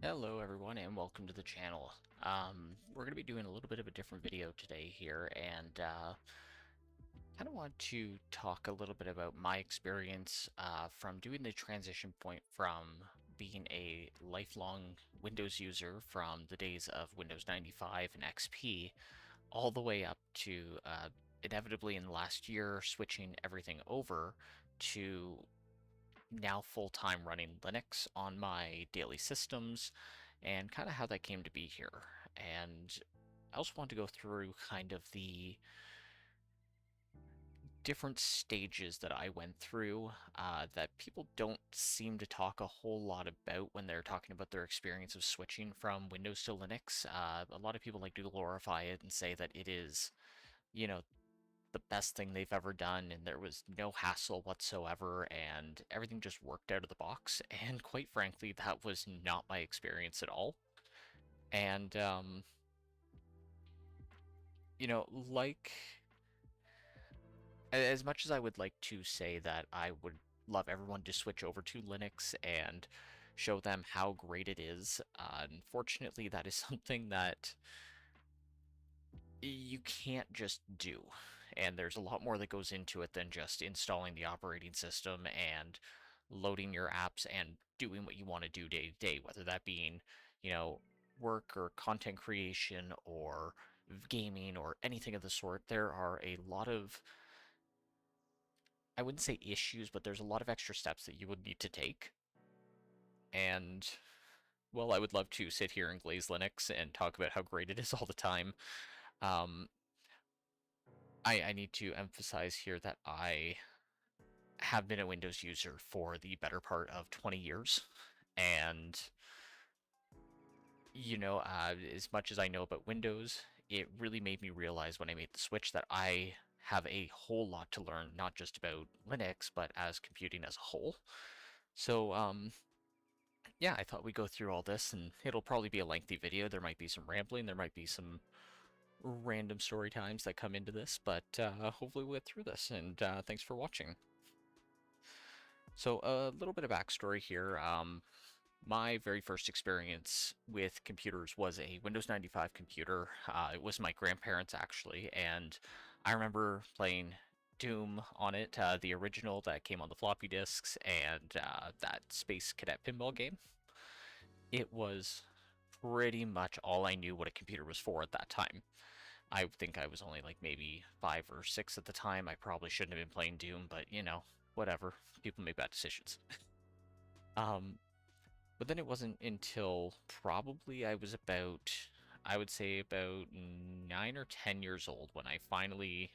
Hello everyone and welcome to the channel. We're going to be doing a little bit of a different video today here, and kind of want to talk a little bit about my experience from doing the transition point from being a lifelong Windows user from the days of Windows 95 and XP all the way up to inevitably in the last year switching everything over to now full-time running Linux on my daily systems, and kind of how that came to be here. And I also want to go through kind of the different stages that I went through that people don't seem to talk a whole lot about when they're talking about their experience of switching from Windows to Linux. A lot of people like to glorify it and say that it is, you know, the best thing they've ever done, and there was no hassle whatsoever, and everything just worked out of the box. And quite frankly, that was not my experience at all. And like, as much as I would like to say that I would love everyone to switch over to Linux and show them how great it is, unfortunately that is something that you can't just do. And there's a lot more that goes into it than just installing the operating system and loading your apps and doing what you want to do day to day, whether that being, work or content creation or gaming or anything of the sort. There are a lot of, I wouldn't say issues, but there's a lot of extra steps that you would need to take. And, well, I would love to sit here and glaze Linux and talk about how great it is all the time. Um, I need to emphasize here that I have been a Windows user for the better part of 20 years. And, as much as I know about Windows, it really made me realize when I made the switch that I have a whole lot to learn, not just about Linux, but as computing as a whole. So, yeah, I thought we'd go through all this, and it'll probably be a lengthy video. There might be some rambling, there might be some random story times that come into this, but hopefully we'll get through this, and thanks for watching. So a little bit of backstory here. My very first experience with computers was a Windows 95 computer. It was my grandparents, actually, and I remember playing Doom on it, the original that came on the floppy disks, and that Space Cadet pinball game. It was pretty much all I knew what a computer was for at that time. I think I was only like maybe 5 or 6 at the time. I probably shouldn't have been playing Doom, but whatever. People make bad decisions. um, but then it wasn't until probably I was about, I would say about 9 or 10 years old when I finally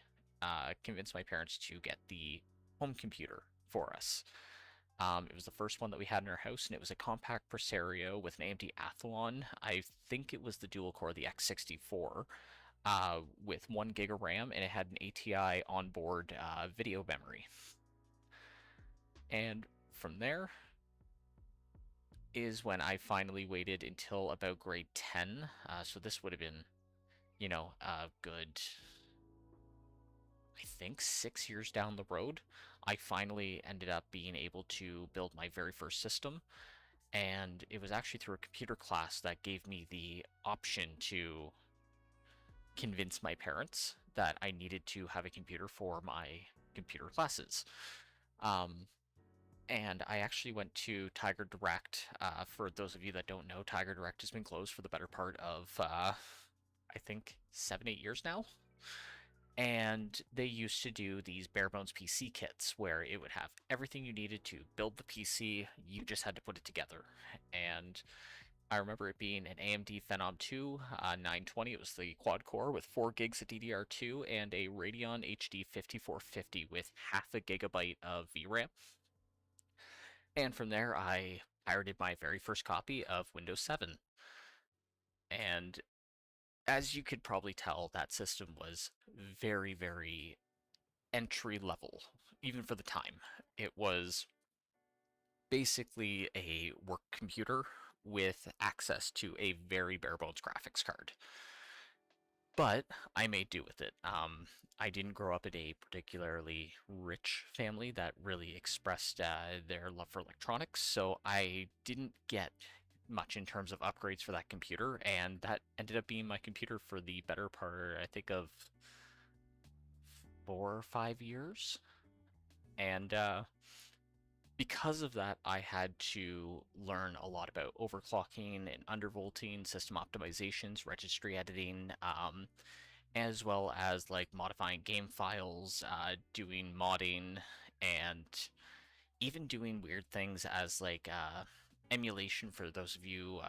convinced my parents to get the home computer for us. It was the first one that we had in our house, and it was a compact Presario with an AMD Athlon. I think it was the dual core, the X64, with 1 gig of RAM, and it had an ATI onboard video memory. And from there is when I finally waited until about grade 10. So this would have been, a good, I think, 6 years down the road. I finally ended up being able to build my very first system. And it was actually through a computer class that gave me the option to convince my parents that I needed to have a computer for my computer classes. And I actually went to Tiger Direct. For those of you that don't know, Tiger Direct has been closed for the better part of, I think, 7, 8 years now. And they used to do these bare bones PC kits where it would have everything you needed to build the PC. You just had to put it together. And I remember it being an AMD Phenom 2 920. It was the quad core with 4 gigs of DDR2 and a Radeon HD 5450 with half a gigabyte of VRAM. And from there, I pirated my very first copy of Windows 7. And as you could probably tell, that system was very, very entry level, even for the time. It was basically a work computer with access to a very bare bones graphics card. But I made do with it. I didn't grow up in a particularly rich family that really expressed their love for electronics, so I didn't get much in terms of upgrades for that computer, and that ended up being my computer for the better part, I think, of 4 or 5 years. And because of that, I had to learn a lot about overclocking and undervolting, system optimizations, registry editing, as well as like modifying game files, doing modding, and even doing weird things as like emulation. For those of you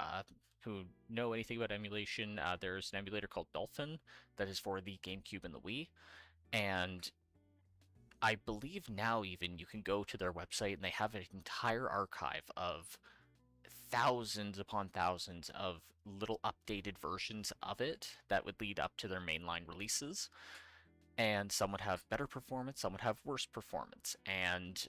who know anything about emulation, there's an emulator called Dolphin that is for the GameCube and the Wii, and I believe now even you can go to their website and they have an entire archive of thousands upon thousands of little updated versions of it that would lead up to their mainline releases. And some would have better performance, some would have worse performance. And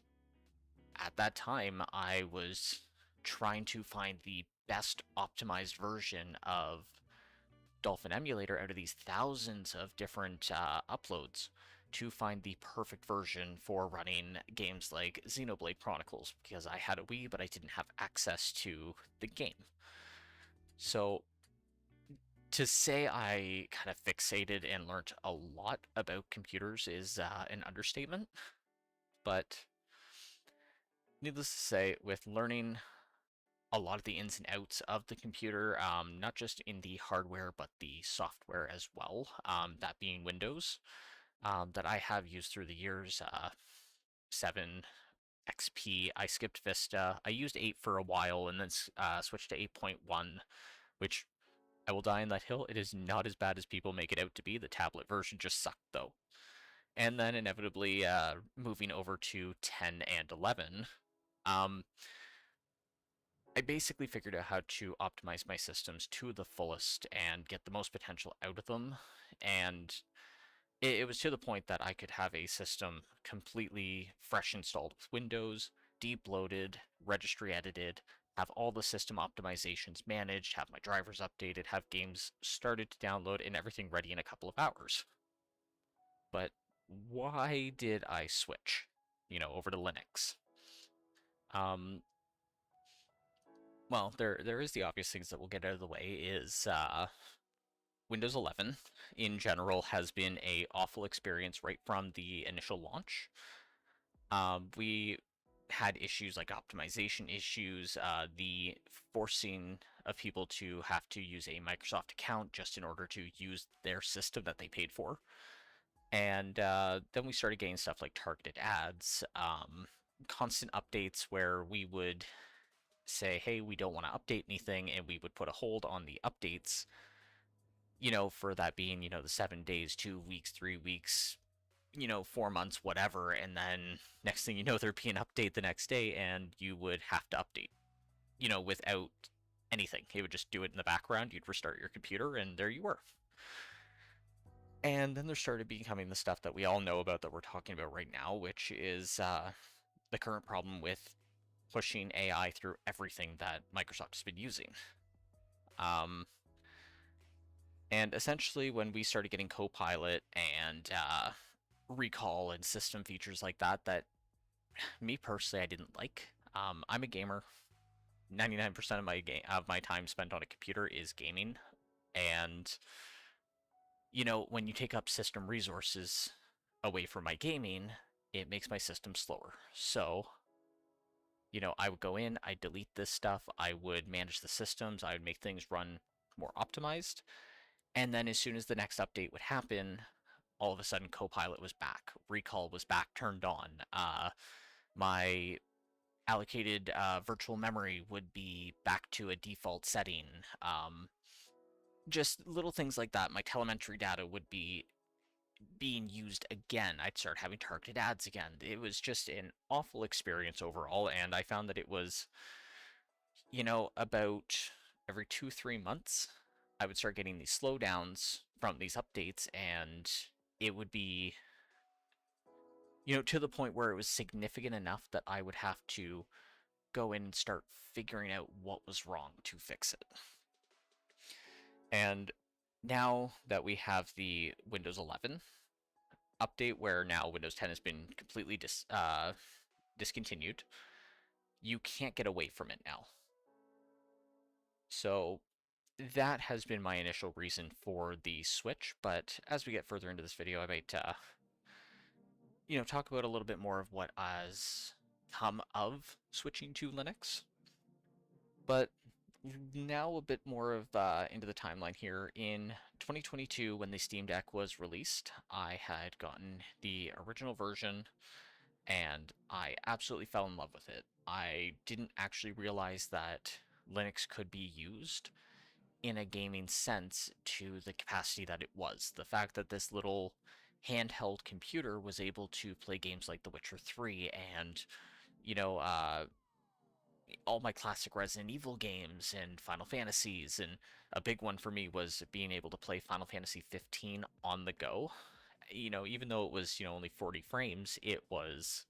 at that time, I was trying to find the best optimized version of Dolphin emulator out of these thousands of different uploads to find the perfect version for running games like Xenoblade Chronicles, because I had a Wii, but I didn't have access to the game. So to say I kind of fixated and learned a lot about computers is an understatement, but needless to say, with learning a lot of the ins and outs of the computer, not just in the hardware, but the software as well, that being Windows, that I have used through the years, 7, XP, I skipped Vista, I used 8 for a while, and then switched to 8.1, which I will die on that hill. It is not as bad as people make it out to be. The tablet version just sucked, though. And then inevitably moving over to 10 and 11, I basically figured out how to optimize my systems to the fullest and get the most potential out of them. And it was to the point that I could have a system completely fresh installed with Windows, deep loaded, registry edited, have all the system optimizations managed, have my drivers updated, have games started to download, and everything ready in a couple of hours. But why did I switch, over to Linux? Um, well, there is the obvious things that we'll get out of the way is Windows 11 in general has been a awful experience right from the initial launch. We had issues like optimization issues, the forcing of people to have to use a Microsoft account just in order to use their system that they paid for. And then we started getting stuff like targeted ads, constant updates where we would say, hey, we don't want to update anything, and we would put a hold on the updates, for that being, the 7 days, 2 weeks, 3 weeks, 4 months, whatever. And then next thing you know, there'd be an update the next day, and you would have to update, without anything. It would just do it in the background. You'd restart your computer, and there you were. And then there started becoming the stuff that we all know about that we're talking about right now, which is the current problem with pushing AI through everything that Microsoft has been using. And essentially, when we started getting Copilot and recall and system features like that, that me personally I didn't like. I'm a gamer. 99% of my time spent on a computer is gaming, and when you take up system resources away from my gaming, it makes my system slower. So, I would go in, I'd delete this stuff, I would manage the systems, I would make things run more optimized, and then as soon as the next update would happen, all of a sudden Copilot was back, Recall was back turned on, my allocated virtual memory would be back to a default setting. Just little things like that. My telemetry data would be being used again. I'd start having targeted ads again. It was just an awful experience overall, and I found that it was, about every 2, 3 months, I would start getting these slowdowns from these updates, and it would be, to the point where it was significant enough that I would have to go in and start figuring out what was wrong to fix it. And now that we have the Windows 11 update, where now Windows 10 has been completely discontinued, you can't get away from it now. So that has been my initial reason for the switch, but as we get further into this video, I might, talk about a little bit more of what has come of switching to Linux. But now a bit more of into the timeline here. In 2022, when the Steam Deck was released, I had gotten the original version, and I absolutely fell in love with it. I didn't actually realize that Linux could be used in a gaming sense to the capacity that it was. The fact that this little handheld computer was able to play games like The Witcher 3 and, you know, uh, all my classic Resident Evil games and Final Fantasies, and a big one for me was being able to play Final Fantasy 15 on the go. Even though it was, only 40 frames, it was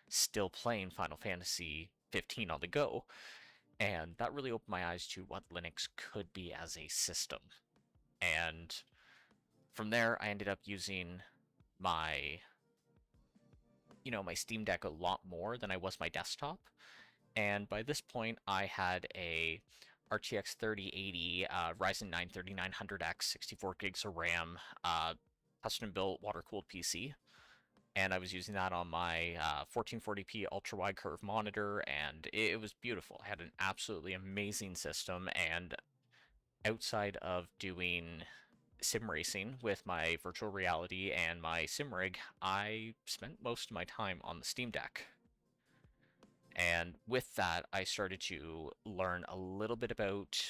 still playing Final Fantasy 15 on the go. And that really opened my eyes to what Linux could be as a system. And from there, I ended up using my, my Steam Deck a lot more than I was my desktop. And by this point, I had a RTX 3080 Ryzen 9 3900X, 64 gigs of RAM, custom-built water-cooled PC. And I was using that on my 1440p ultra-wide curve monitor, and it was beautiful. I had an absolutely amazing system, and outside of doing sim racing with my virtual reality and my sim rig, I spent most of my time on the Steam Deck. And with that, I started to learn a little bit about,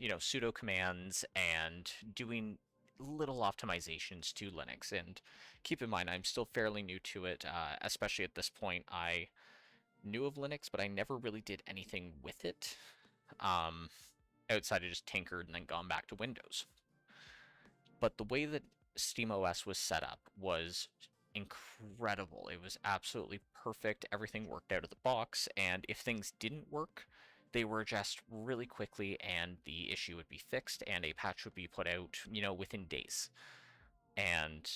sudo commands and doing little optimizations to Linux. And keep in mind, I'm still fairly new to it, especially at this point. I knew of Linux, but I never really did anything with it, um, outside of just tinkered and then gone back to Windows. But the way that SteamOS was set up was incredible. It was absolutely perfect. Everything worked out of the box, and if things didn't work, they were addressed really quickly, and the issue would be fixed, and a patch would be put out, within days. And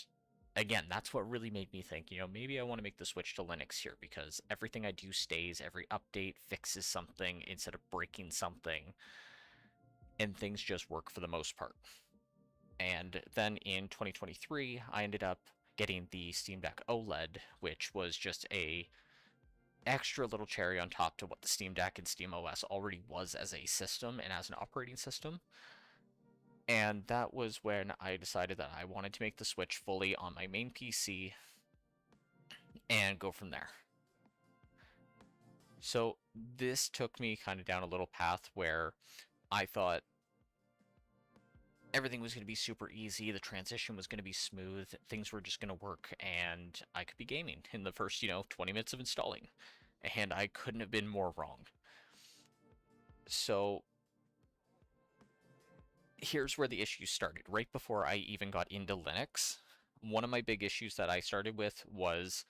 again, that's what really made me think, maybe I want to make the switch to Linux here, because everything I do stays, every update fixes something instead of breaking something, and things just work for the most part. And then in 2023, I ended up getting the Steam Deck OLED, which was just a extra little cherry on top to what the Steam Deck and SteamOS already was as a system and as an operating system. And that was when I decided that I wanted to make the switch fully on my main PC and go from there. So this took me kind of down a little path where I thought everything was going to be super easy, the transition was going to be smooth, things were just going to work, and I could be gaming in the first, 20 minutes of installing. And I couldn't have been more wrong. So here's where the issues started. Right before I even got into Linux, one of my big issues that I started with was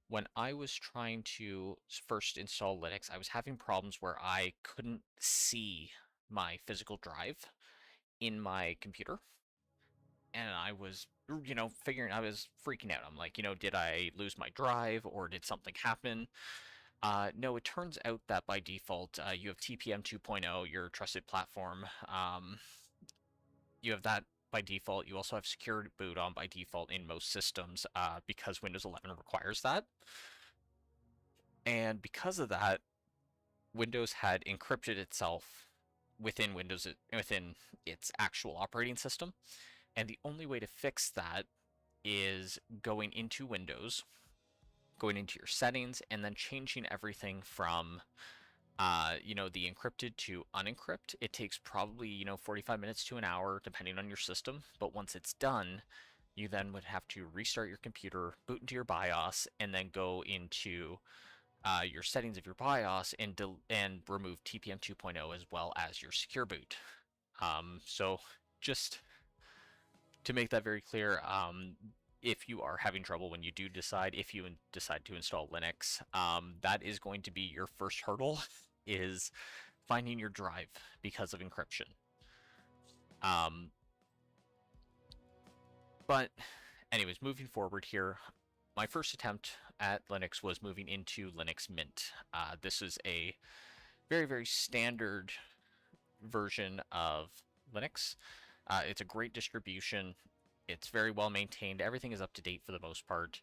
when I was trying to first install Linux, I was having problems where I couldn't see my physical drive in my computer. And I was, I was freaking out. I'm like, did I lose my drive or did something happen? No, it turns out that by default, you have TPM 2.0, your trusted platform. You have that by default. You also have secure boot on by default in most systems because Windows 11 requires that. And because of that, Windows had encrypted itself within its actual operating system. And the only way to fix that is going into Windows, going into your settings, and then changing everything from, the encrypted to unencrypt. It takes probably, 45 minutes to an hour, depending on your system. But once it's done, you then would have to restart your computer, boot into your BIOS, and then go into your settings of your BIOS and remove TPM 2.0 as well as your secure boot. So just to make that very clear, if you are having trouble when you do decide, if you decide to install Linux, that is going to be your first hurdle, is finding your drive because of encryption. But anyways, moving forward here, my first attempt at Linux was moving into Linux Mint. This is a very, very standard version of Linux. It's a great distribution. It's very well maintained. Everything is up to date for the most part.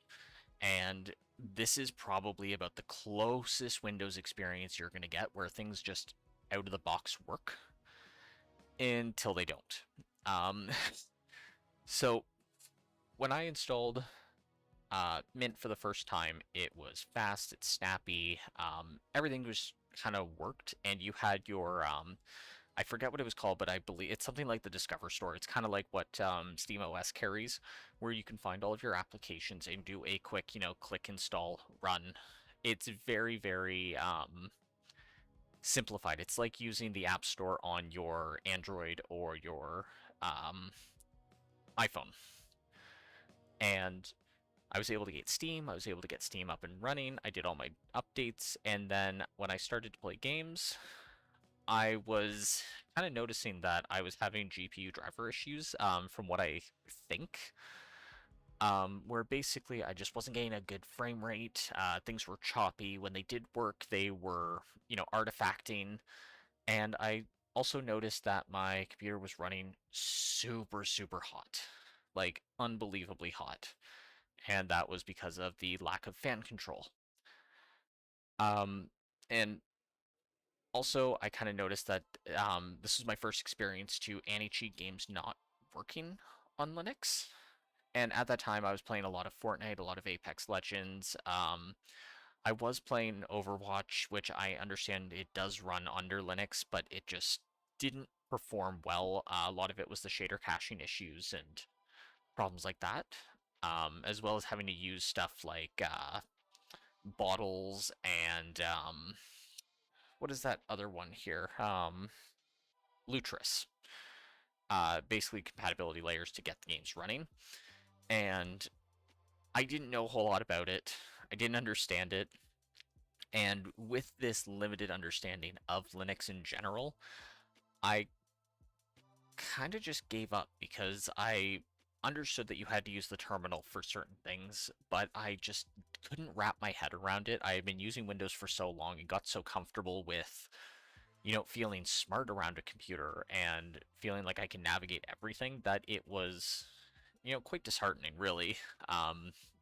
And this is probably about the closest Windows experience you're going to get where things just out of the box work until they don't. Um, so when I installed Mint for the first time, it was fast, it's snappy, everything was kind of worked, and you had your I forget what it was called, but I believe it's something like the Discover Store. It's kind of like what SteamOS carries, where you can find all of your applications and do a quick, click install run. It's very, very simplified. It's like using the App Store on your Android or your um, iPhone. And I was able to get Steam. I was able to get Steam up and running. I did all my updates, and then when I started to play games, I was kind of noticing that I was having GPU driver issues, from what I think, where basically I just wasn't getting a good frame rate. Things were choppy. When they did work, they were, artifacting. And I also noticed that my computer was running super, super hot, like unbelievably hot. And that was because of the lack of fan control. Um, and Also, I kind of noticed that this was my first experience to anti-cheat games not working on Linux. And at that time, I was playing a lot of Fortnite, a lot of Apex Legends. I was playing Overwatch, which I understand it does run under Linux, but it just didn't perform well. A lot of it was the shader caching issues and problems like that, as well as having to use stuff like bottles and what is that other one here? Lutris. Basically compatibility layers to get the games running. And I didn't know a whole lot about it. I didn't understand it. And with this limited understanding of Linux in general, I kind of just gave up because I understood that you had to use the terminal for certain things, but I just couldn't wrap my head around it. I had been using Windows for so long and got so comfortable with feeling smart around a computer and feeling like I can navigate everything, that it was, quite disheartening, really.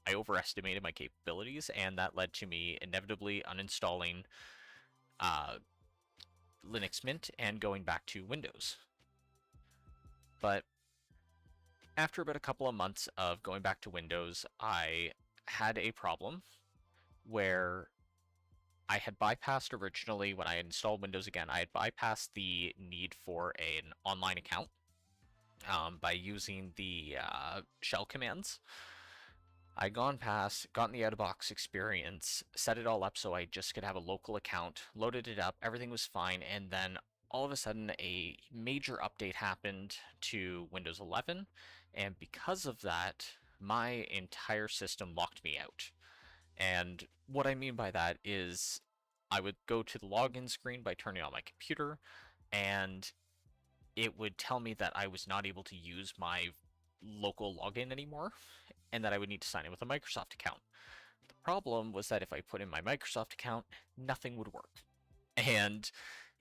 I overestimated my capabilities, and that led to me inevitably uninstalling uh, Linux Mint and going back to Windows. But after about a couple of months of going back to Windows, I had a problem where I had bypassed originally when I installed Windows again. I had bypassed the need for an online account by using the shell commands. I gone past, gotten the out-of-box experience, set it all up so I just could have a local account, loaded it up, everything was fine, and then all of a sudden a major update happened to Windows 11, and because of that, my entire system locked me out. And what I mean by that is I would go to the login screen by turning on my computer, and it would tell me that I was not able to use my local login anymore, and that I would need to sign in with a Microsoft account. The problem was that if I put in my Microsoft account, nothing would work. And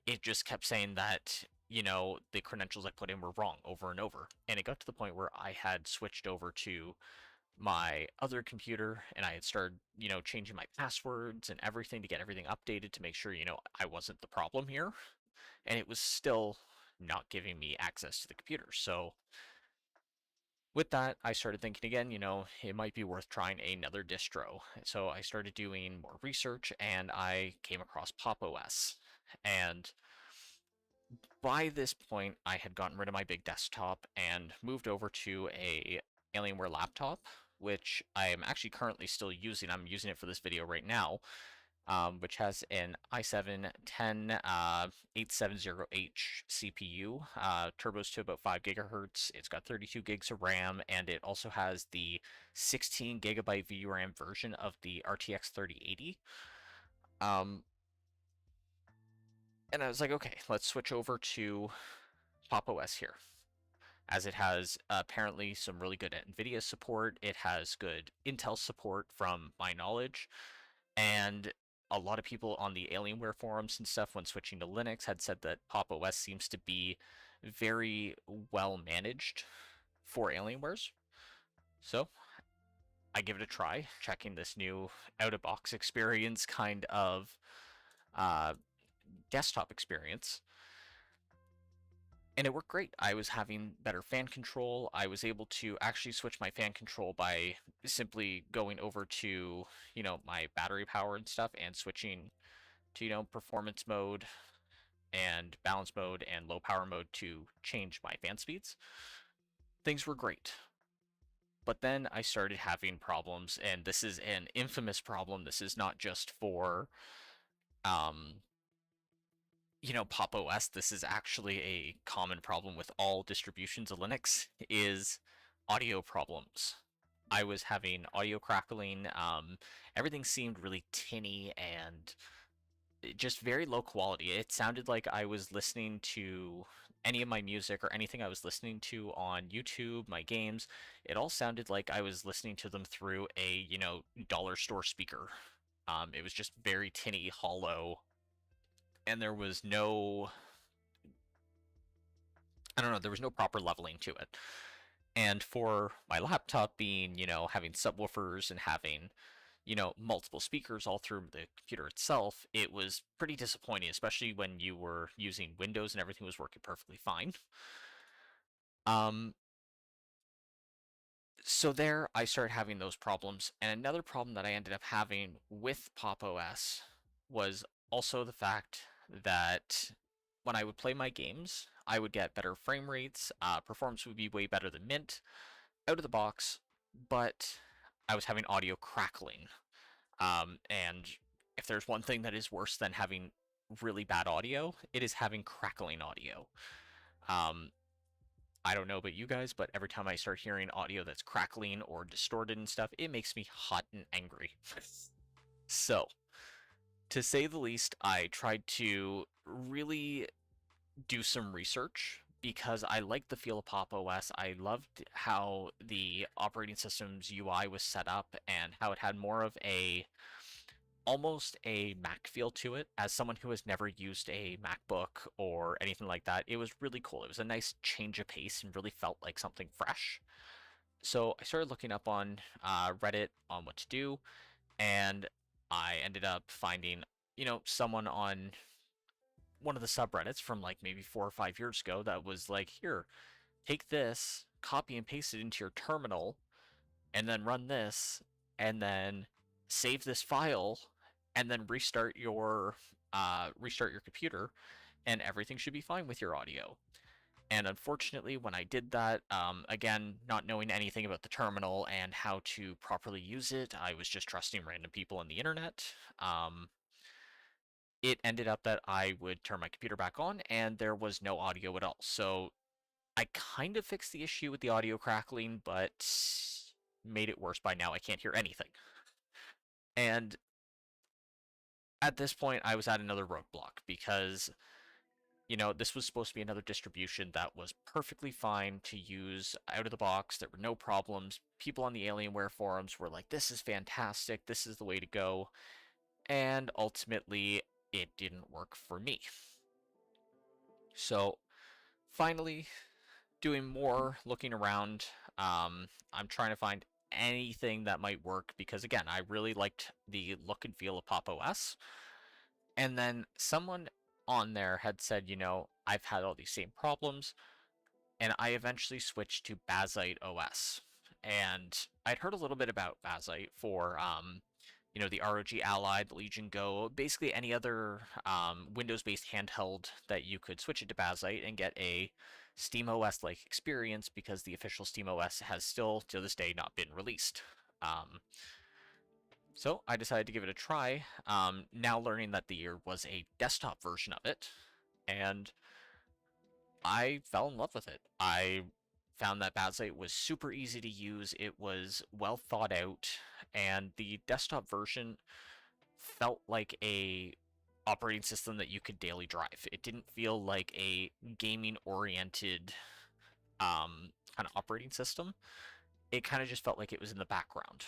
it just kept saying that, the credentials I put in were wrong over and over. And it got to the point where I had switched over to my other computer and I had started, changing my passwords and everything to get everything updated to make sure, I wasn't the problem here. And it was still not giving me access to the computer. So with that, I started thinking again, it might be worth trying another distro. So I started doing more research and I came across Pop! OS. And by this point, I had gotten rid of my big desktop and moved over to a Alienware laptop, which I am actually currently still using. I'm using it for this video right now, which has an i7 10870H CPU, turbos to about 5 gigahertz. It's got 32 gigs of RAM, and it also has the 16 gigabyte VRAM version of the RTX 3080. And I was like, okay, let's switch over to Pop! OS here, as it has apparently some really good NVIDIA support. It has good Intel support from my knowledge, and a lot of people on the Alienware forums and stuff, when switching to Linux, had said that Pop! OS seems to be very well managed for Alienwares. So I give it a try, checking this new out-of-box experience kind of uh, desktop experience, and it worked great. I was having better fan control. I was able to actually switch my fan control by simply going over to, my battery power and stuff and switching to, performance mode and balance mode and low power mode to change my fan speeds. Things were great. But then I started having problems, and this is an infamous problem. This is not just for, um, Pop! OS. This is actually a common problem with all distributions of Linux, is audio problems. I was having audio crackling. Everything seemed really tinny and just very low quality. It sounded like I was listening to any of my music or anything I was listening to on YouTube, my games. It all sounded like I was listening to them through a, dollar store speaker. It was just very tinny, hollow, and there was no, I don't know, there was no proper leveling to it. And for my laptop being, having subwoofers and having, multiple speakers all through the computer itself, it was pretty disappointing, especially when you were using Windows and everything was working perfectly fine. Um, so there, I started having those problems. And another problem that I ended up having with Pop! OS was also the fact that when I would play my games, I would get better frame rates, performance would be way better than Mint out of the box, but I was having audio crackling. And if there's one thing that is worse than having really bad audio, it is having crackling audio. Um, I don't know about you guys, but every time I start hearing audio that's crackling or distorted and stuff, it makes me hot and angry. So, to say the least, I tried to really do some research because I liked the feel of Pop! OS. I loved how the operating system's UI was set up and how it had more of a almost a Mac feel to it. As someone who has never used a MacBook or anything like that, it was really cool. It was a nice change of pace and really felt like something fresh. So I started looking up on Reddit on what to do, and I ended up finding, someone on one of the subreddits from like maybe 4 or 5 years ago that was like, here, take this, copy and paste it into your terminal, and then run this, and then save this file, and then restart your computer, and everything should be fine with your audio. And unfortunately, when I did that, again, not knowing anything about the terminal and how to properly use it, I was just trusting random people on the internet. It ended up that I would turn my computer back on and there was no audio at all. So I kind of fixed the issue with the audio crackling, but made it worse by now. I can't hear anything. And at this point, I was at another roadblock because, this was supposed to be another distribution that was perfectly fine to use out of the box. There were no problems. People on the Alienware forums were like, this is fantastic. This is the way to go. And ultimately, it didn't work for me. So finally, doing more looking around, I'm trying to find anything that might work because, again, I really liked the look and feel of Pop! OS. And then someone on there had said, I've had all these same problems, and I eventually switched to Bazite OS. And I'd heard a little bit about Bazite for, the ROG Ally, the Legion Go, basically any other Windows-based handheld that you could switch it to Bazite and get a SteamOS-like experience because the official SteamOS has still, to this day, not been released. So I decided to give it a try, now learning that there was a desktop version of it, and I fell in love with it. I found that Bazite was super easy to use, it was well thought out, and the desktop version felt like a operating system that you could daily drive. It didn't feel like a gaming-oriented kind of operating system. It kind of just felt like it was in the background.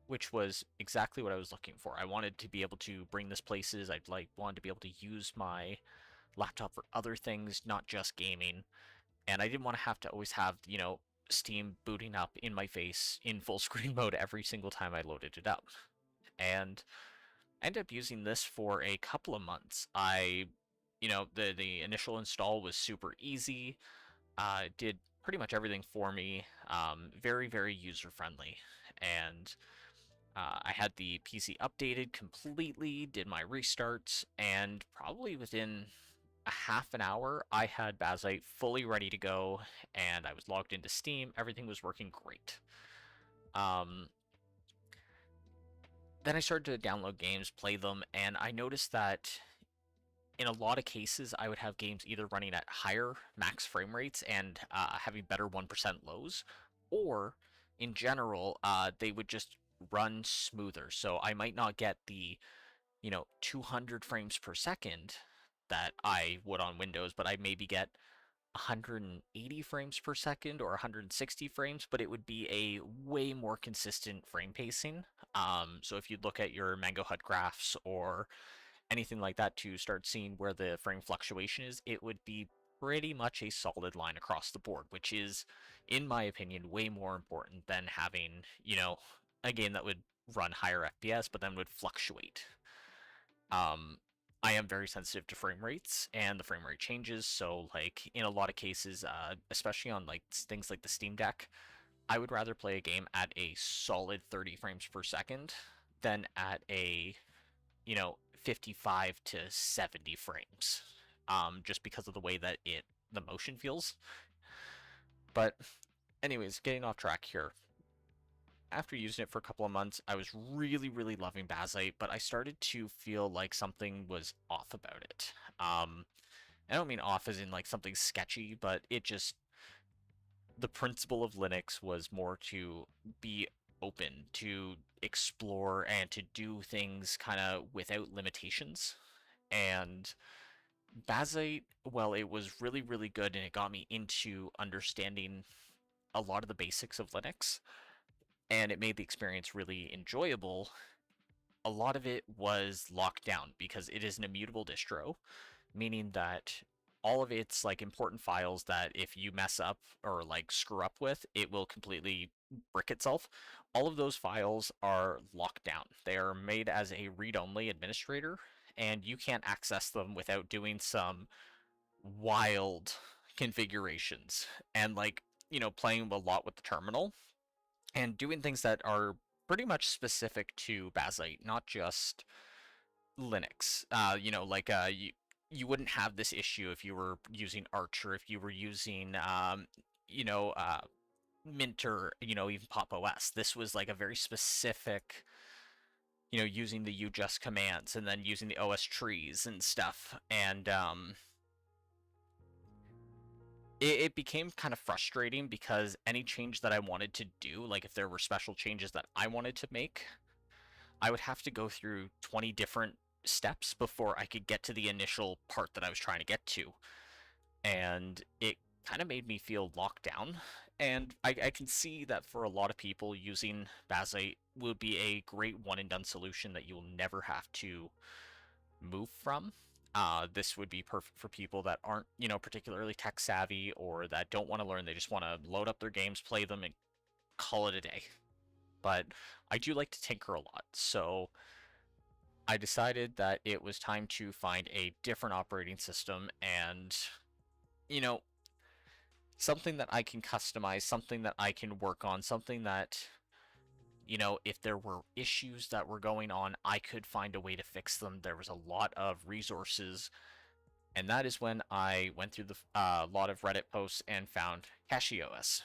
which was exactly what I was looking for. I wanted to be able to bring this places. I'd like wanted to be able to use my laptop for other things, not just gaming. And I didn't want to have to always have, Steam booting up in my face in full screen mode every single time I loaded it up. And I ended up using this for a couple of months. The initial install was super easy. Did pretty much everything for me. Very, very user friendly. And I had the PC updated completely, did my restarts, and probably within a half an hour, I had Bazite fully ready to go, and I was logged into Steam. Everything was working great. Um, then I started to download games, play them, and I noticed that in a lot of cases, I would have games either running at higher max frame rates and having better 1% lows, or in general, they would just run smoother. So I might not get the 200 frames per second that I would on Windows, but I maybe get 180 frames per second or 160 frames, but it would be a way more consistent frame pacing. So if you look at your Mango Hut graphs or anything like that to start seeing where the frame fluctuation is, it would be pretty much a solid line across the board, which is, in my opinion, way more important than having, a game that would run higher FPS but then would fluctuate. Um, I am very sensitive to frame rates and the frame rate changes, so like in a lot of cases, especially on like things like the Steam Deck, I would rather play a game at a solid 30 frames per second than at a 55 to 70 frames, just because of the way that the motion feels. But anyways, getting off track here. After using it for a couple of months, I was really, really loving Bazite, but I started to feel like something was off about it. I don't mean off as in like something sketchy, but the principle of Linux was more to be open, to explore, and to do things kind of without limitations. And Bazite, well, it was really, really good and it got me into understanding a lot of the basics of Linux and it made the experience really enjoyable. A lot of it was locked down because it is an immutable distro, meaning that all of its like important files that if you mess up or like screw up with, it will completely brick itself. All of those files are locked down. They are made as a read-only administrator, and you can't access them without doing some wild configurations and like playing a lot with the terminal and doing things that are pretty much specific to Bazite, not just Linux. You wouldn't have this issue if you were using Arch or if you were using you know uh, Mint or even Pop OS. This was like a very specific using the UJust commands and then using the OS trees and stuff. And it became kind of frustrating because any change that I wanted to do, like if there were special changes that I wanted to make, I would have to go through 20 different steps before I could get to the initial part that I was trying to get to. And it kind of made me feel locked down. And I can see that for a lot of people, using Bazite would be a great one and done solution that you'll never have to move from. This would be perfect for people that aren't, particularly tech savvy or that don't want to learn. They just want to load up their games, play them, and call it a day. But I do like to tinker a lot, so I decided that it was time to find a different operating system and, you know, something that I can customize, something that I can work on, something that, if there were issues that were going on, I could find a way to fix them. There was a lot of resources, and that is when I went through the lot of Reddit posts and found CachyOS.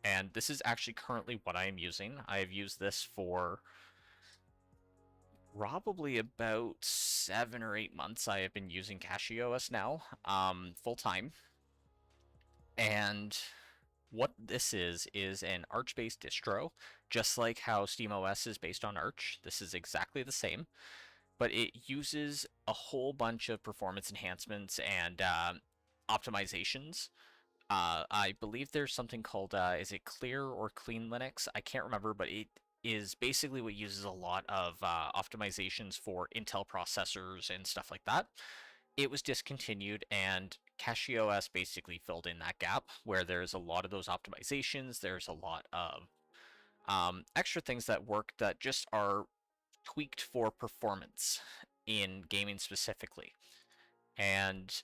And this is actually currently what I am using. I have used this for probably about 7 or 8 months. I have been using CachyOS now, full time. And what this is an Arch-based distro, just like how SteamOS is based on Arch. This is exactly the same, but it uses a whole bunch of performance enhancements and optimizations. I believe there's something called is it Clear or Clean Linux? I can't remember, but is basically what uses a lot of optimizations for Intel processors and stuff like that. It was discontinued, and CachyOS basically filled in that gap where there's a lot of those optimizations. There's a lot of extra things that work that just are tweaked for performance in gaming specifically. And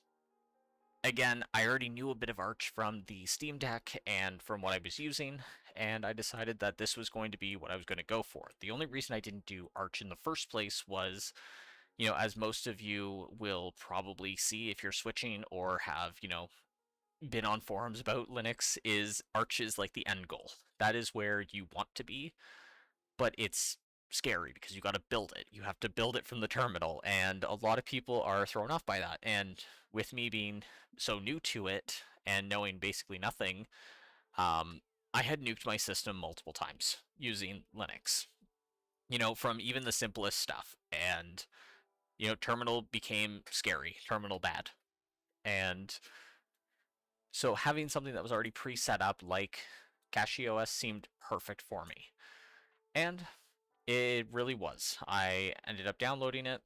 again, I already knew a bit of Arch from the Steam Deck and from what I was using, and I decided that this was going to be what I was going to go for. The only reason I didn't do Arch in the first place was, as most of you will probably see if you're switching or have, been on forums about Linux, is Arch is like the end goal. That is where you want to be, but it's scary because you got to build it. You have to build it from the terminal, and a lot of people are thrown off by that. And with me being so new to it and knowing basically nothing, I had nuked my system multiple times using Linux. From even the simplest stuff, and terminal became scary, terminal bad, and so having something that was already pre-set up like CachyOS seemed perfect for me. And it really was. I ended up downloading it,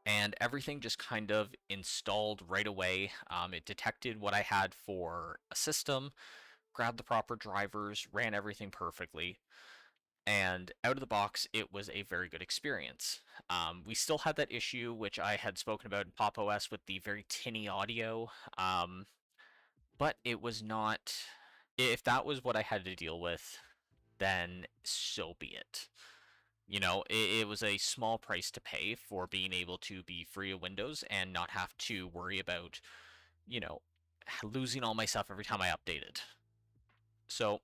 and everything just kind of installed right away. It detected what I had for a system, grabbed the proper drivers, ran everything perfectly, and out of the box, it was a very good experience. We still had that issue, which I had spoken about in Pop! OS with the very tinny audio, but it was not. If that was what I had to deal with, then so be it. It was a small price to pay for being able to be free of Windows and not have to worry about, you know, losing all my stuff every time I updated. So,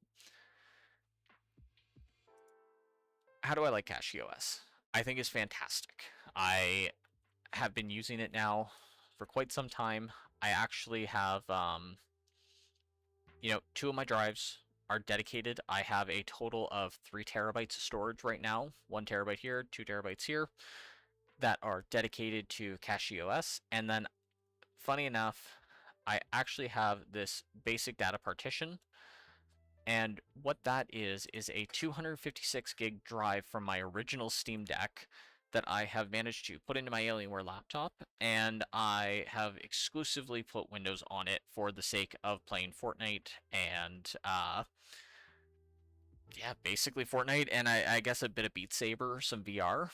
how do I like CachyOS? I think it's fantastic. I have been using it now for quite some time. I actually have, two of my drives are dedicated. I have a total of 3 terabytes of storage right now, 1 terabyte here, 2 terabytes here, that are dedicated to CachyOS. And then, funny enough, I actually have this basic data partition. And what that is a 256 gig drive from my original Steam Deck that I have managed to put into my Alienware laptop, and I have exclusively put Windows on it for the sake of playing Fortnite and yeah, basically Fortnite, and I guess a bit of Beat Saber, some VR.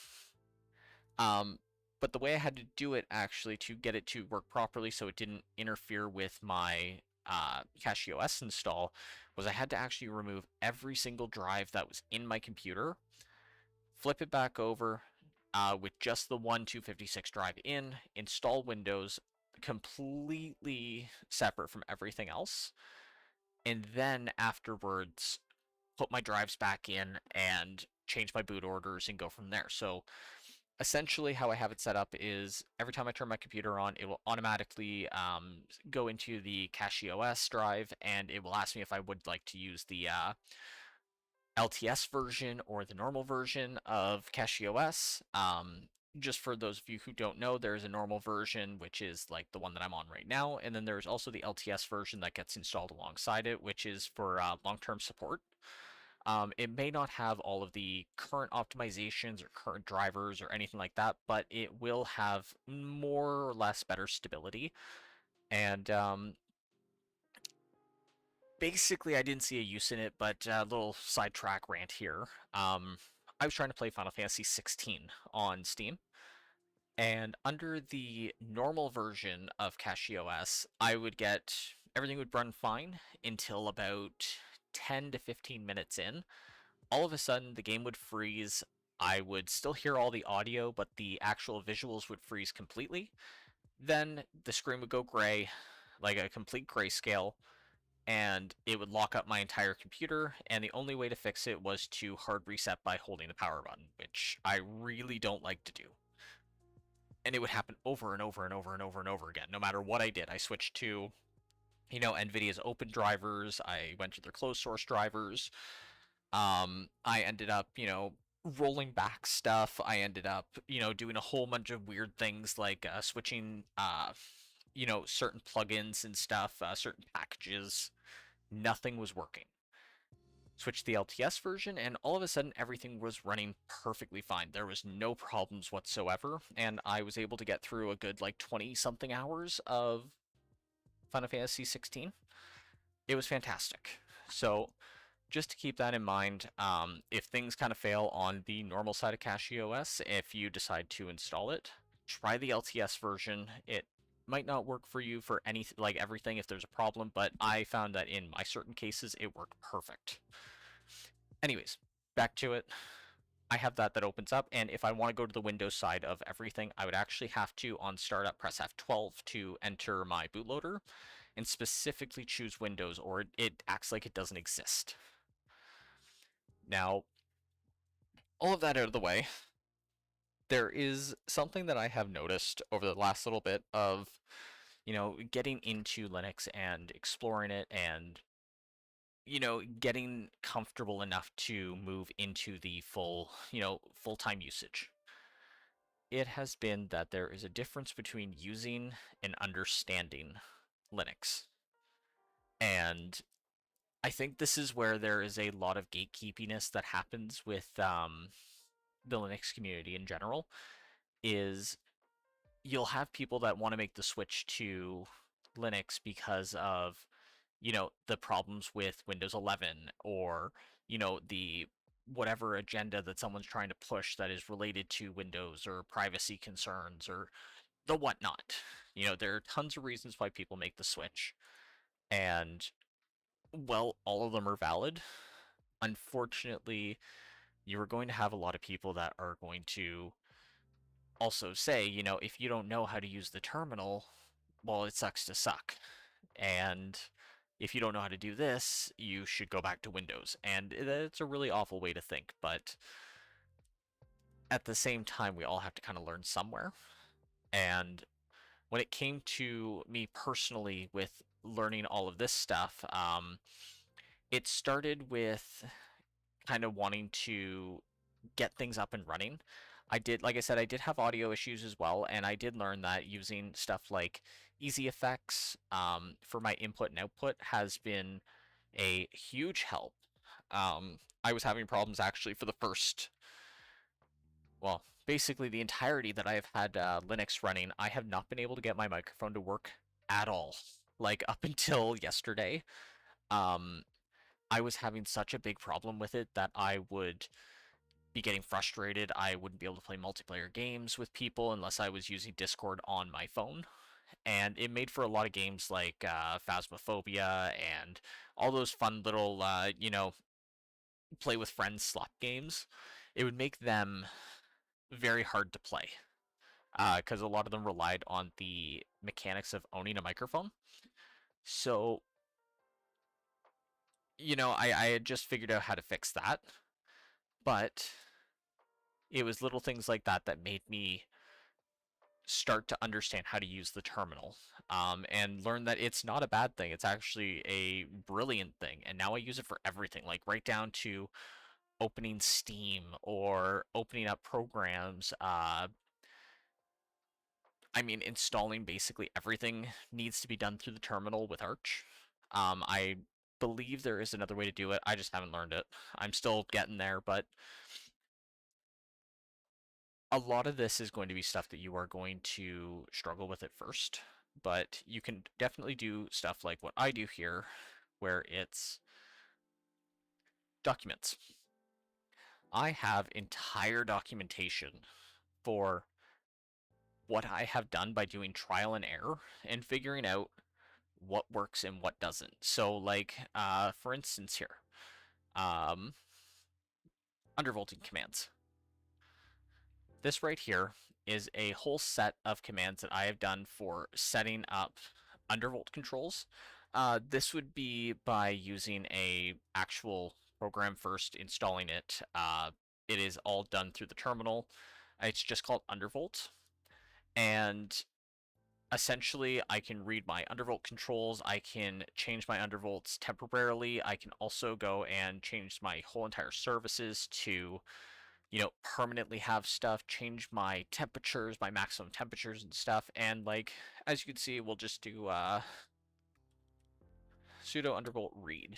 Um, but the way I had to do it actually to get it to work properly so it didn't interfere with my CachyOS install was I had to actually remove every single drive that was in my computer, flip it back over with just the one 256 drive in, install Windows completely separate from everything else, and then afterwards put my drives back in and change my boot orders and go from there. So essentially how I have it set up is every time I turn my computer on, it will automatically go into the CachyOS drive, and it will ask me if I would like to use the LTS version or the normal version of CachyOS. Just for those of you who don't know, there's a normal version, which is like the one that I'm on right now, and then there's also the LTS version that gets installed alongside it, which is for long-term support. It may not have all of the current optimizations or current drivers or anything like that, but it will have more or less better stability. And basically, I didn't see a use in it, but a little sidetrack rant here. I was trying to play Final Fantasy 16 on Steam, and under the normal version of CachyOS, I would get everything would run fine until about 10 to 15 minutes in. All of a sudden, the game would freeze. I would still hear all the audio, but the actual visuals would freeze completely. Then the screen would go gray, like a complete grayscale, and it would lock up my entire computer, and the only way to fix it was to hard reset by holding the power button, which I really don't like to do. And it would happen over and over and over and over and over again. No matter what I did, I switched to, NVIDIA's open drivers, I went to their closed source drivers. I ended up, rolling back stuff. I ended up, doing a whole bunch of weird things like switching, certain plugins and stuff, certain packages. Nothing was working. Switched to the LTS version, and all of a sudden everything was running perfectly fine. There was no problems whatsoever, and I was able to get through a good like 20 something hours of Final Fantasy 16. It was fantastic. So just to keep that in mind, if things kind of fail on the normal side of CachyOS, if you decide to install it, try the LTS version. It might not work for you for anything, like everything, if there's a problem, but I found that in my certain cases, it worked perfect. Anyways, back to it. I have that opens up, and if I want to go to the Windows side of everything, I would actually have to, on startup, press F12 to enter my bootloader, and specifically choose Windows, or it acts like it doesn't exist. Now, all of that out of the way, there is something that I have noticed over the last little bit of, getting into Linux and exploring it and, getting comfortable enough to move into the full-time usage. It has been that there is a difference between using and understanding Linux. And I think this is where there is a lot of gatekeepiness that happens with the Linux community in general, is you'll have people that want to make the switch to Linux because of, the problems with Windows 11, or, the whatever agenda that someone's trying to push that is related to Windows or privacy concerns or the whatnot. There are tons of reasons why people make the switch. And, well, all of them are valid. Unfortunately, you are going to have a lot of people that are going to also say, if you don't know how to use the terminal, well, it sucks to suck. And if you don't know how to do this, you should go back to Windows. And it's a really awful way to think, but at the same time, we all have to kind of learn somewhere. And when it came to me personally with learning all of this stuff, it started with kind of wanting to get things up and running. Like I said, I did have audio issues as well, and I did learn that using stuff like Easy Effects for my input and output has been a huge help. I was having problems actually for the first, well, basically the entirety that I have had Linux running. I have not been able to get my microphone to work at all. Like up until yesterday, um, I was having such a big problem with it that I would be getting frustrated. I wouldn't be able to play multiplayer games with people unless I was using Discord on my phone. And it made for a lot of games like Phasmophobia and all those fun little, play with friends slot games. It would make them very hard to play because a lot of them relied on the mechanics of owning a microphone. So, I had just figured out how to fix that. But it was little things like that that made me start to understand how to use the terminal, and learn that it's not a bad thing. It's actually a brilliant thing. And now I use it for everything, like right down to opening Steam or opening up programs. I mean, installing basically everything needs to be done through the terminal with Arch. I believe there is another way to do it. I just haven't learned it. I'm still getting there, but a lot of this is going to be stuff that you are going to struggle with at first, but you can definitely do stuff like what I do here, where it's documents. I have entire documentation for what I have done by doing trial and error and figuring out what works and what doesn't. So, like, for instance, here, um, undervolting commands. This right here is a whole set of commands that I have done for setting up undervolt controls. This would be by using a actual program first, installing it. It is all done through the terminal. It's just called undervolt, and essentially I can read my undervolt controls. I can change my undervolts temporarily. I can also go and change my whole entire services to permanently have stuff, change my temperatures, my maximum temperatures and stuff. And like, as you can see, we'll just do sudo undervolt read.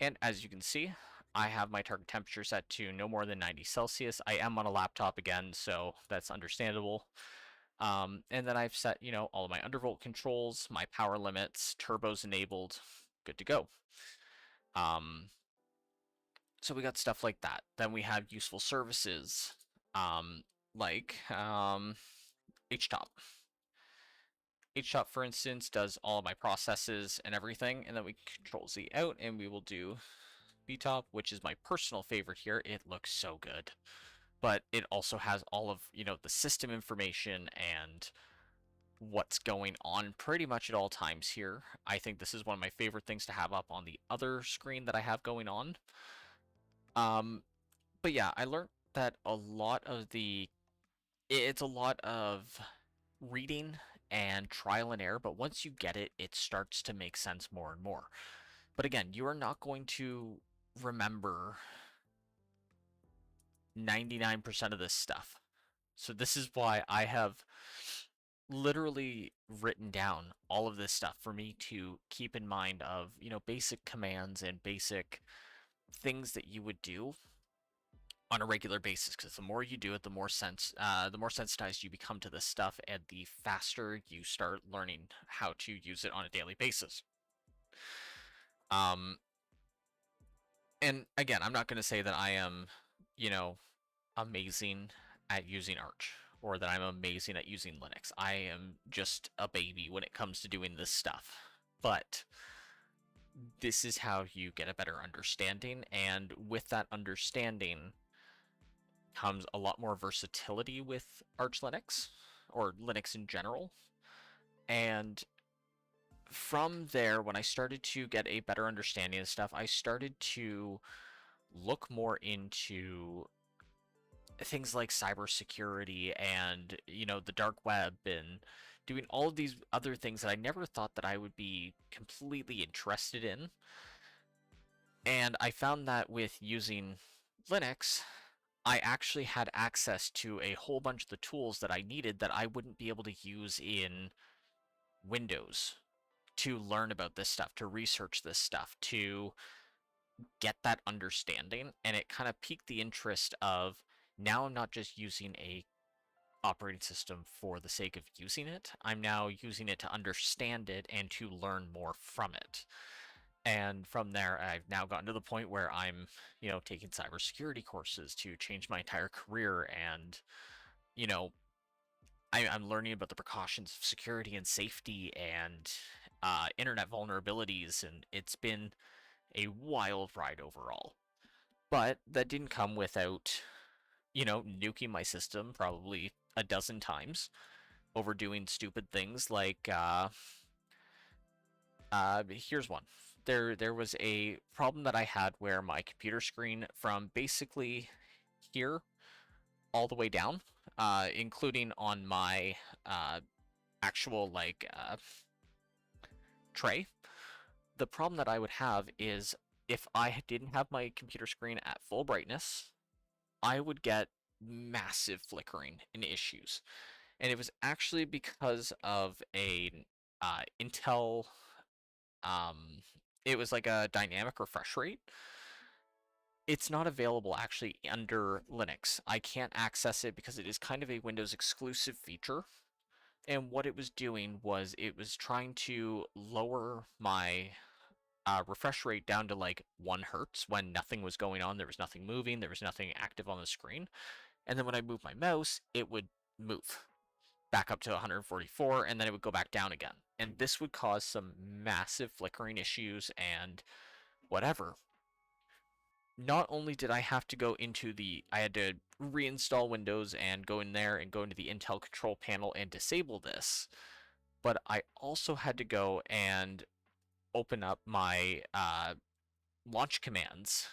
And as you can see, I have my target temperature set to no more than 90 Celsius. I am on a laptop again, so that's understandable. And then I've set, all of my undervolt controls, my power limits, turbos enabled, good to go. So we got stuff like that. Then we have useful services, um, like HTOP. HTOP, for instance, does all of my processes and everything, and then we control Z out, and we will do BTOP, which is my personal favorite here. It looks so good, but it also has all of the system information and what's going on pretty much at all times here. I think this is one of my favorite things to have up on the other screen that I have going on. But yeah, I learned that it's a lot of reading and trial and error, but once you get it, it starts to make sense more and more. But again, you are not going to remember 99% of this stuff. So this is why I have literally written down all of this stuff for me to keep in mind of, basic commands and basic things that you would do on a regular basis, because the more you do it, the more sensitized you become to this stuff, and the faster you start learning how to use it on a daily basis. Um, and again, I'm not going to say that I am, you know, amazing at using Arch or that I'm amazing at using Linux. I am just a baby when it comes to doing this stuff. But this is how you get a better understanding, and with that understanding comes a lot more versatility with Arch Linux or Linux in general. And from there, when I started to get a better understanding of stuff, I started to look more into things like cybersecurity and, the dark web, and doing all of these other things that I never thought that I would be completely interested in. And I found that with using Linux, I actually had access to a whole bunch of the tools that I needed that I wouldn't be able to use in Windows to learn about this stuff, to research this stuff, to get that understanding. And it kind of piqued the interest of, now I'm not just using a operating system for the sake of using it. I'm now using it to understand it and to learn more from it. And from there, I've now gotten to the point where I'm, taking cybersecurity courses to change my entire career. And, you know, I'm learning about the precautions of security and safety and internet vulnerabilities. And it's been a wild ride overall. But that didn't come without, nuking my system probably a dozen times over doing stupid things like here's one. There was a problem that I had where my computer screen from basically here all the way down, including on my actual tray. The problem that I would have is if I didn't have my computer screen at full brightness, I would get massive flickering and issues. And it was actually because of a Intel. Um, it was like a dynamic refresh rate. It's not available actually under Linux. I can't access it because it is kind of a Windows exclusive feature. And what it was doing was it was trying to lower my refresh rate down to like 1 hertz when nothing was going on. There was nothing moving. There was nothing active on the screen. And then when I moved my mouse, it would move back up to 144, and then it would go back down again. And this would cause some massive flickering issues and whatever. Not only did I have to go I had to reinstall Windows and go in there and go into the Intel control panel and disable this, but I also had to go and open up my launch commands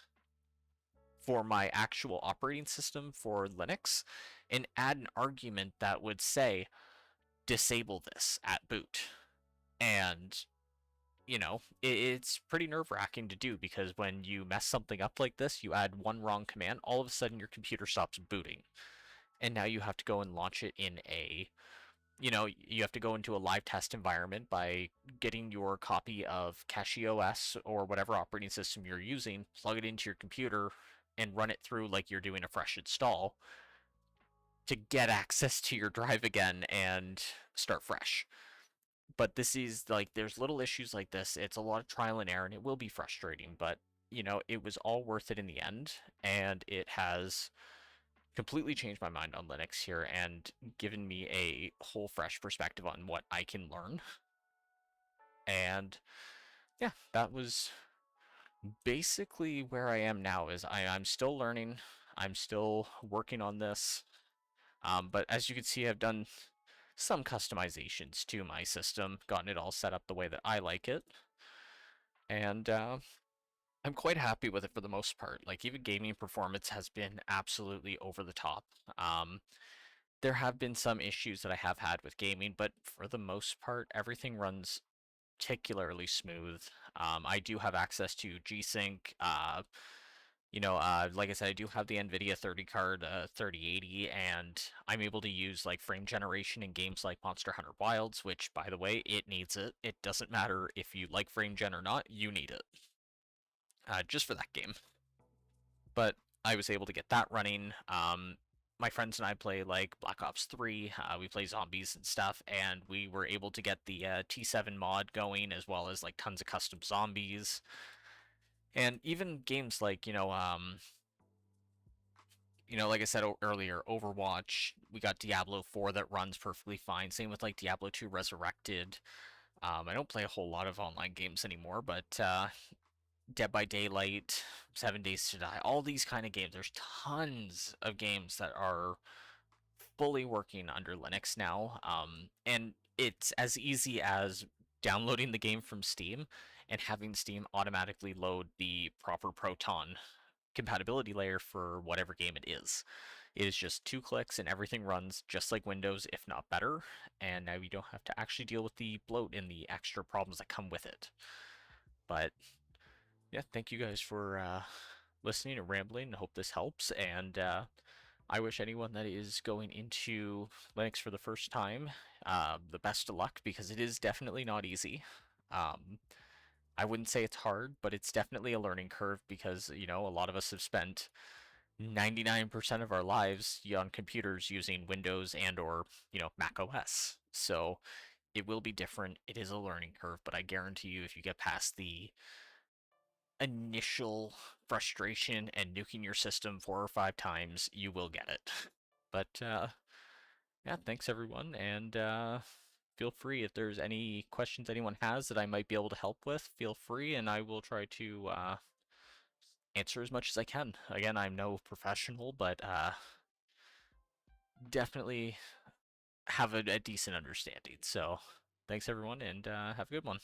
for my actual operating system for Linux and add an argument that would say, disable this at boot. And, it's pretty nerve wracking to do, because when you mess something up like this, you add one wrong command, all of a sudden your computer stops booting. And now you have to go and launch it in a you have to go into a live test environment by getting your copy of CachyOS or whatever operating system you're using, plug it into your computer, and run it through like you're doing a fresh install to get access to your drive again and start fresh. But this is like, there's little issues like this. It's a lot of trial and error, and it will be frustrating, but it was all worth it in the end, and it has completely changed my mind on Linux here and given me a whole fresh perspective on what I can learn. And yeah, that was basically where I am now. Is I'm still learning, I'm still working on this. But as you can see, I've done some customizations to my system, gotten it all set up the way that I like it, and I'm quite happy with it for the most part. Like, even gaming performance has been absolutely over the top. Um, there have been some issues that I have had with gaming, but for the most part, everything runs particularly smooth. I do have access to G-Sync. Like I said, I do have the NVIDIA 30 card, 3080, and I'm able to use like frame generation in games like Monster Hunter Wilds, which, by the way, it needs it. It doesn't matter if you like frame gen or not, you need it. Just for that game. But I was able to get that running. My friends and I play like Black Ops 3. We play zombies and stuff, and we were able to get the T7 mod going, as well as like tons of custom zombies. And even games like, like I said earlier, Overwatch, we got Diablo 4 that runs perfectly fine. Same with like Diablo 2 Resurrected. I don't play a whole lot of online games anymore, but Dead by Daylight, 7 Days to Die, all these kind of games. There's tons of games that are fully working under Linux now, and it's as easy as downloading the game from Steam and having Steam automatically load the proper Proton compatibility layer for whatever game it is. It is just 2 clicks and everything runs just like Windows, if not better, and now you don't have to actually deal with the bloat and the extra problems that come with it. But yeah, thank you guys for listening and rambling. I hope this helps, and I wish anyone that is going into Linux for the first time the best of luck, because it is definitely not easy. Um, I wouldn't say it's hard, but it's definitely a learning curve, because a lot of us have spent 99% of our lives on computers using Windows and or Mac OS. So it will be different. It is a learning curve, but I guarantee you, if you get past the initial frustration and nuking your system 4 or 5 times, you will get it. But yeah, thanks everyone, and feel free if there's any questions anyone has that I might be able to help with. Feel free, and I will try to answer as much as I can. Again, I'm no professional, but definitely have a decent understanding. So, thanks everyone, and have a good one.